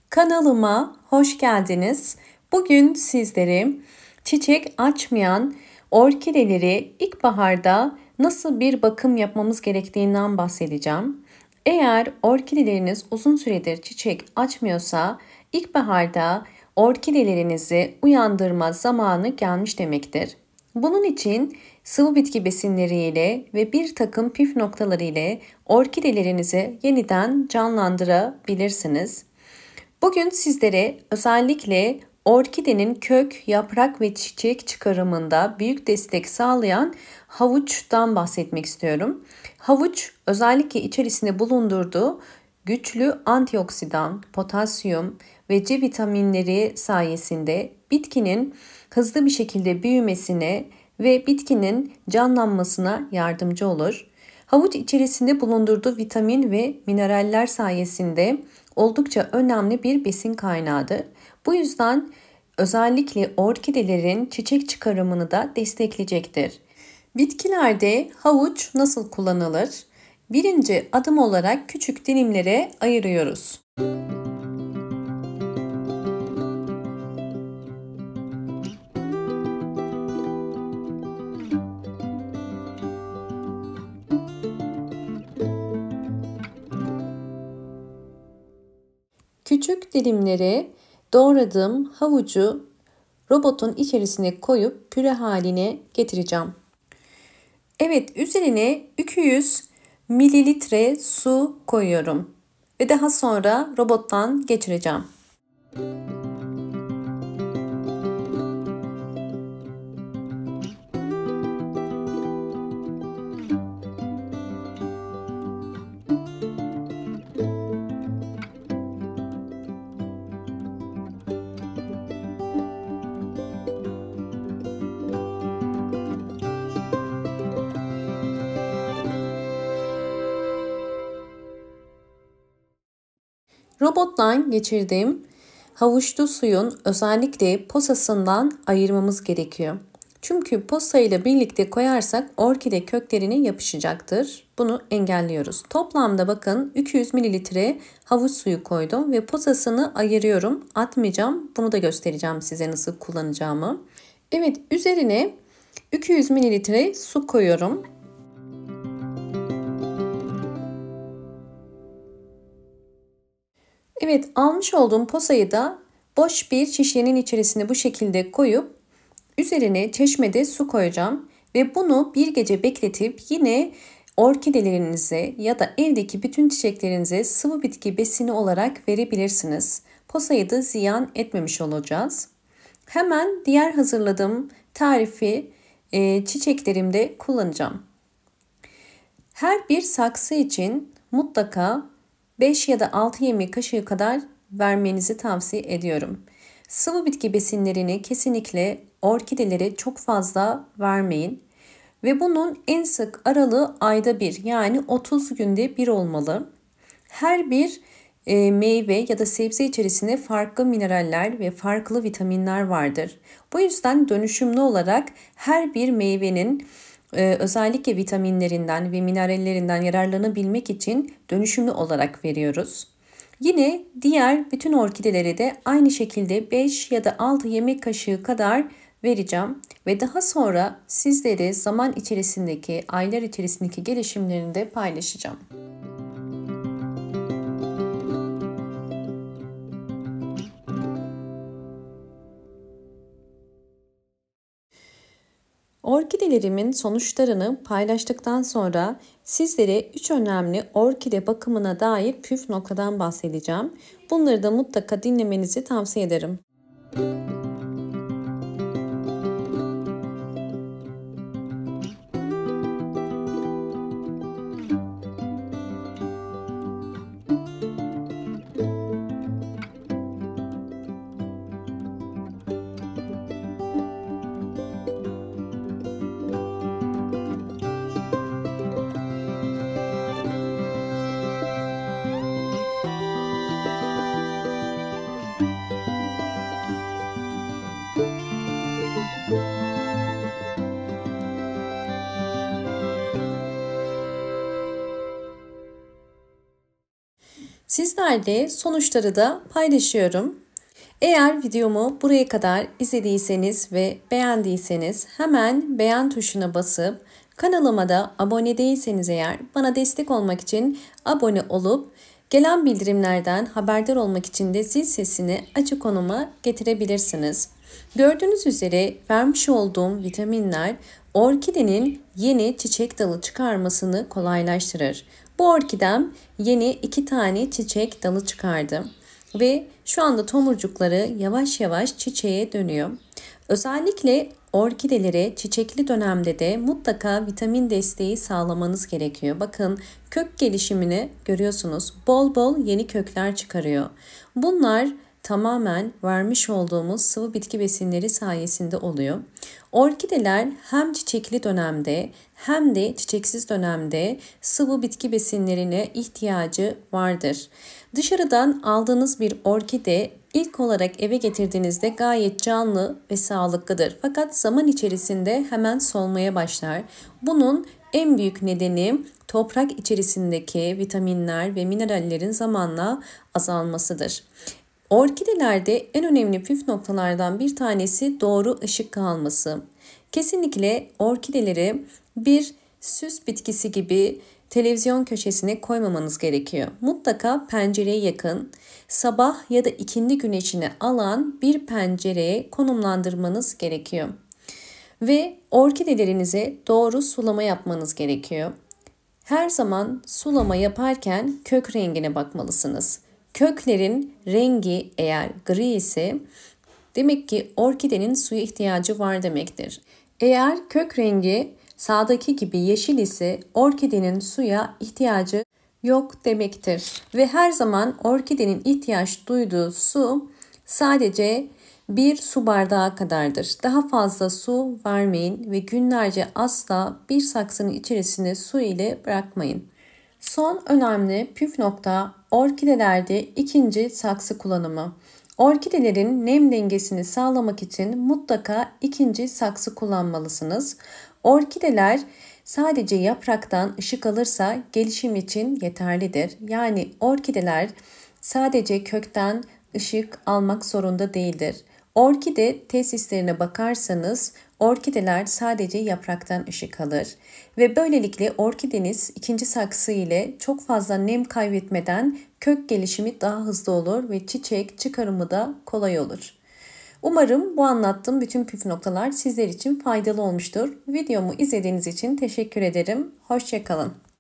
Kanalıma hoş geldiniz. Bugün sizlere çiçek açmayan orkideleri ilkbaharda nasıl bir bakım yapmamız gerektiğinden bahsedeceğim. Eğer orkideleriniz uzun süredir çiçek açmıyorsa ilkbaharda orkidelerinizi uyandırma zamanı gelmiş demektir. Bunun için sıvı bitki besinleriyle ve bir takım püf noktaları ile orkidelerinizi yeniden canlandırabilirsiniz. Bugün sizlere özellikle orkidenin kök, yaprak ve çiçek çıkarımında büyük destek sağlayan havuçtan bahsetmek istiyorum. Havuç özellikle içerisinde bulundurduğu güçlü antioksidan, potasyum ve C vitaminleri sayesinde bitkinin hızlı bir şekilde büyümesine ve bitkinin canlanmasına yardımcı olur. Havuç içerisinde bulundurduğu vitamin ve mineraller sayesinde oldukça önemli bir besin kaynağıdır. Bu yüzden özellikle orkidelerin çiçek çıkarımını da destekleyecektir. Bitkilerde havuç nasıl kullanılır? Birinci adım olarak küçük dilimlere ayırıyoruz. Küçük dilimlere doğradığım havucu robotun içerisine koyup püre haline getireceğim. Evet, üzerine 200 mililitre su koyuyorum ve daha sonra robottan geçireceğim. Robottan geçirdiğim havuçlu suyun özellikle posasından ayırmamız gerekiyor. Çünkü posayla birlikte koyarsak orkide köklerine yapışacaktır. Bunu engelliyoruz. Toplamda bakın 200 mililitre havuç suyu koydum ve posasını ayırıyorum. Atmayacağım. Bunu da göstereceğim size nasıl kullanacağımı. Evet, üzerine 200 mililitre su koyuyorum. Evet, almış olduğum posayı da boş bir şişenin içerisine bu şekilde koyup üzerine çeşmede su koyacağım ve bunu bir gece bekletip yine orkidelerinize ya da evdeki bütün çiçeklerinize sıvı bitki besini olarak verebilirsiniz. Posayı da ziyan etmemiş olacağız. Hemen diğer hazırladığım tarifi çiçeklerimde kullanacağım. Her bir saksı için mutlaka 5 ya da 6 yemek kaşığı kadar vermenizi tavsiye ediyorum. Sıvı bitki besinlerini kesinlikle orkidelere çok fazla vermeyin. Ve bunun en sık aralığı ayda bir, yani 30 günde bir olmalı. Her bir meyve ya da sebze içerisinde farklı mineraller ve farklı vitaminler vardır. Bu yüzden dönüşümlü olarak her bir meyvenin özellikle vitaminlerinden ve minerallerinden yararlanabilmek için dönüşümlü olarak veriyoruz. Yine diğer bütün orkidelere de aynı şekilde 5 ya da 6 yemek kaşığı kadar vereceğim ve daha sonra sizlere zaman içerisindeki, aylar içerisindeki gelişimlerini de paylaşacağım. Orkidelerimin sonuçlarını paylaştıktan sonra sizlere 3 önemli orkide bakımına dair püf noktadan bahsedeceğim. Bunları da mutlaka dinlemenizi tavsiye ederim. Sizlerle sonuçları da paylaşıyorum. Eğer videomu buraya kadar izlediyseniz ve beğendiyseniz hemen beğen tuşuna basıp kanalıma da abone değilseniz eğer bana destek olmak için abone olup gelen bildirimlerden haberdar olmak için de zil sesini açık konuma getirebilirsiniz. Gördüğünüz üzere vermiş olduğum vitaminler orkidenin yeni çiçek dalı çıkarmasını kolaylaştırır. Bu orkidem yeni 2 tane çiçek dalı çıkardı ve şu anda tomurcukları yavaş yavaş çiçeğe dönüyor. Özellikle orkidelere çiçekli dönemde de mutlaka vitamin desteği sağlamanız gerekiyor. Bakın kök gelişimini görüyorsunuz. Bol bol yeni kökler çıkarıyor. Bunlar tamamen vermiş olduğumuz sıvı bitki besinleri sayesinde oluyor. Orkideler hem çiçekli dönemde hem de çiçeksiz dönemde sıvı bitki besinlerine ihtiyacı vardır. Dışarıdan aldığınız bir orkide ilk olarak eve getirdiğinizde gayet canlı ve sağlıklıdır. Fakat zaman içerisinde hemen solmaya başlar. Bunun en büyük nedeni toprak içerisindeki vitaminler ve minerallerin zamanla azalmasıdır. Orkidelerde en önemli püf noktalardan bir tanesi doğru ışık alması. Kesinlikle orkideleri bir süs bitkisi gibi televizyon köşesine koymamanız gerekiyor. Mutlaka pencereye yakın, sabah ya da ikindi güneşini alan bir pencereye konumlandırmanız gerekiyor. Ve orkidelerinize doğru sulama yapmanız gerekiyor. Her zaman sulama yaparken kök rengine bakmalısınız. Köklerin rengi eğer gri ise demek ki orkidenin suya ihtiyacı var demektir. Eğer kök rengi sağdaki gibi yeşil ise orkidenin suya ihtiyacı yok demektir. Ve her zaman orkidenin ihtiyaç duyduğu su sadece bir su bardağı kadardır. Daha fazla su vermeyin ve günlerce asla bir saksının içerisine su ile bırakmayın. Son önemli püf nokta orkidelerde ikinci saksı kullanımı. Orkidelerin nem dengesini sağlamak için mutlaka ikinci saksı kullanmalısınız. Orkideler sadece yapraktan ışık alırsa gelişim için yeterlidir. Yani orkideler sadece kökten ışık almak zorunda değildir. Orkide tesislerine bakarsanız orkideler sadece yapraktan ışık alır ve böylelikle orkideniz ikinci saksı ile çok fazla nem kaybetmeden kök gelişimi daha hızlı olur ve çiçek çıkarımı da kolay olur. Umarım bu anlattığım bütün püf noktalar sizler için faydalı olmuştur. Videomu izlediğiniz için teşekkür ederim. Hoşça kalın.